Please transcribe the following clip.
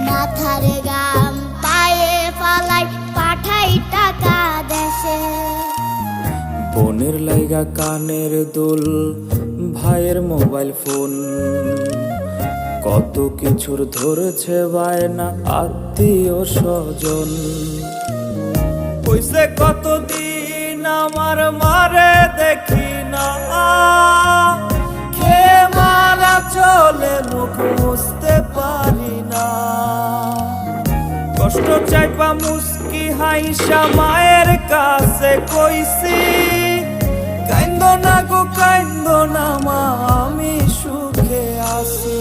মাথার গাম পায়ে ফালাই পাঠাই টাকা দেশে। বোনের লাইগা কানের দুল, ভাইয়ের মোবাইল ফোন, কত কিছুর ধরেছে বায়না আত্মীয় স্বজন। কইছে কতদিন আমার মারে দেখি না, খেয়ে মারা চলে মুখ মুছতে পারি না। কষ্ট চাইপা মুস্কি হাইসা মায়ের কাছে কইছি, কাইন্দো না গো কাইন্দো না মা, আমি সুখে আছি।